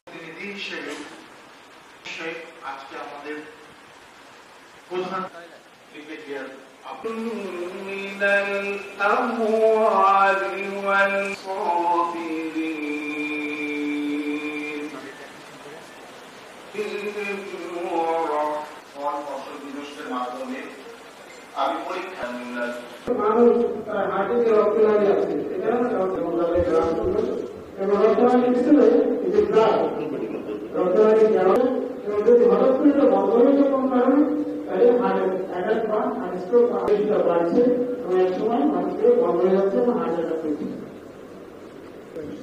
প্রতিনিধি হিসেবে আজকে আমাদের প্রধান ব্রিগেডিয়ার من الأموال والصابرين ফসল বিনষ্টের মাধ্যমে আমি পরীক্ষা নিলাম মানুষ তার হাঁটিতে রক্তনালী আছে এখানে রক্তনালী গ্রামগুলো এবং রক্তনালী পিছনে যে গ্রাম রক্তনালী গ্রাম এবং যদি হঠাৎ করে এটা বন্ধ হয়ে যায় কোনো কারণে তাহলে হার্টের অ্যাটাক বা হার্ট স্ট্রোক বা বাড়ছে এবং এক সময় মানুষকে বন্ধ হয়ে যাচ্ছে এবং হার্ট অ্যাটাক হচ্ছে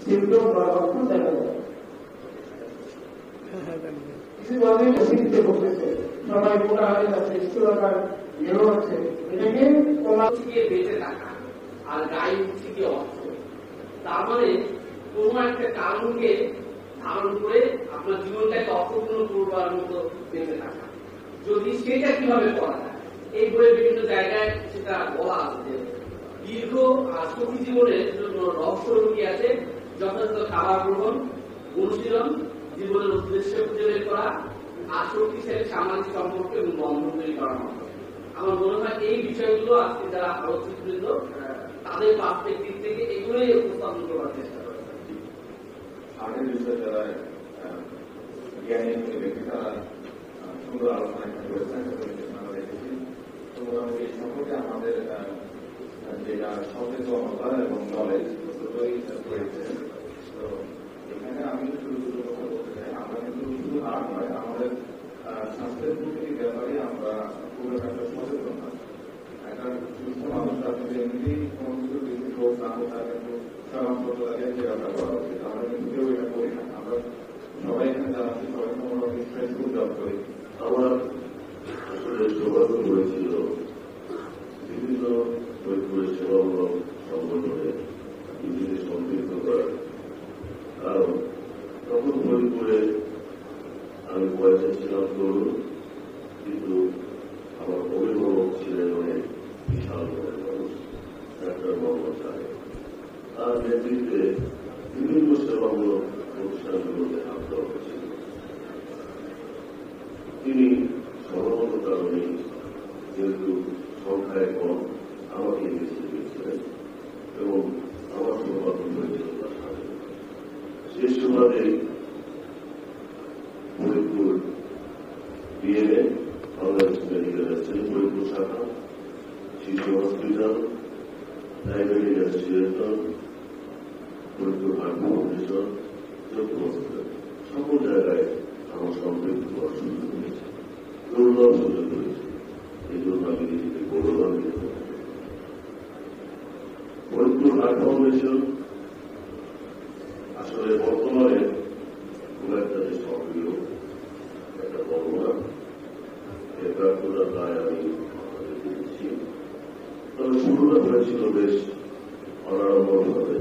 সিমটম বা লক্ষণ দেখা যায় কিছু বলে অতিরিক্ত করতেছে সবাই মোটা হয়ে যাচ্ছে স্থূলতার ইয়েও হচ্ছে এটাকে তোমার থেকে বেঁচে থাকা আর গায়ে থেকে অর্থ তার মানে কোনো একটা কারণকে ধারণ করে আপনার জীবনটাকে অর্থপূর্ণ করবার মতো বেঁচে থাকা যদি সেটা কিভাবে করা যায় এই বইয়ের বিভিন্ন জায়গায় সেটা বলা আছে দীর্ঘ আর সুখী জীবনের জন্য রহস্য কি আছে যথাযথ খাবার গ্রহণ অনুশীলন জীবনের উদ্দেশ্য খুঁজে বের করা আর শক্তিশালী সামাজিক সম্পর্ক এবং বন্ধন তৈরি করার মতো আমার মনে হয় এই বিষয়গুলো আজকে যারা আলোচকবৃন্দ তাদের পার্সপেক্টিভ থেকে এগুলোই উপস্থাপন করার চেষ্টা করে আগের বিষয়ে যারা জ্ঞানী ব্যক্তি তারা সুন্দর আলোচনা করেছেন আমরা দেখেছি তো মোটামুটি এই সম্পর্কে আমাদের যেটা সচেতনতা এবং নলেজ দুটোই রয়েছে তো এখানে আমি শুরু কথা বলতে চাই আমরা কিন্তু শুধু আর নয় আমাদের স্বাস্থ্যের প্রতিটি ব্যাপারে আমরা খুব একটা সচেতন না একটা সুস্থ মানুষ আসলে এমনি কোনো কিছু বেশি রোগ না হোক তার কিন্তু সাধারণতাকে চিরাটা করা উচিত আমরা কিন্তু কেউ এটা করি না আমরা সবাই এখানে জানাচ্ছি সবাই মোটামুটি ফেসবুক জব করি আমার আসলে সৌভাগ্য হয়েছিল বিভিন্ন ফরিদপুরের সেবামূলক সংগঠনে নিজেকে সম্পৃক্ত করার কারণ তখন ফরিদপুরে আমি বয়সে ছিলাম তরুণ কিন্তু আমার অভিভাবক ছিলেন অনেক বিশাল মনের মানুষ ডাক্তার মোহাম্মদ সাহেব তার নেতৃত্বে বিভিন্ন সেবামূলক প্রতিষ্ঠানগুলোতে হাত দেওয়া হয়েছিল তিনি সম্ভবত কারণে যেহেতু সংখ্যায় কম আমাকে বেছে দিয়েছিলেন এবং আমার সৌভাগ্য হয়েছিল তার সাথে সে সুবাদে Faridpur BMA Bangladesh medical association Faridpur শাখা শিশু hospital diabetic association Faridpur heart foundation চক্ষু হসপিটাল সকল জায়গায় আমার সম্পৃক্ত হওয়ার সুযোগ হয়েছে দুর্লভ সুযোগ হয়েছে এই জন্য আমি নিজেকে গৌরবান্বিত ফরিদপুর হার্ট ফাউন্ডেশন আসলে বর্তমানে খুব একটা যে সক্রিয় একটা বড় না এর ব্যর্থতার দায় আমি আমাদের দিচ্ছি তবে শুরুটা হয়েছিল বেশ অনাড়ম্বর ভাবে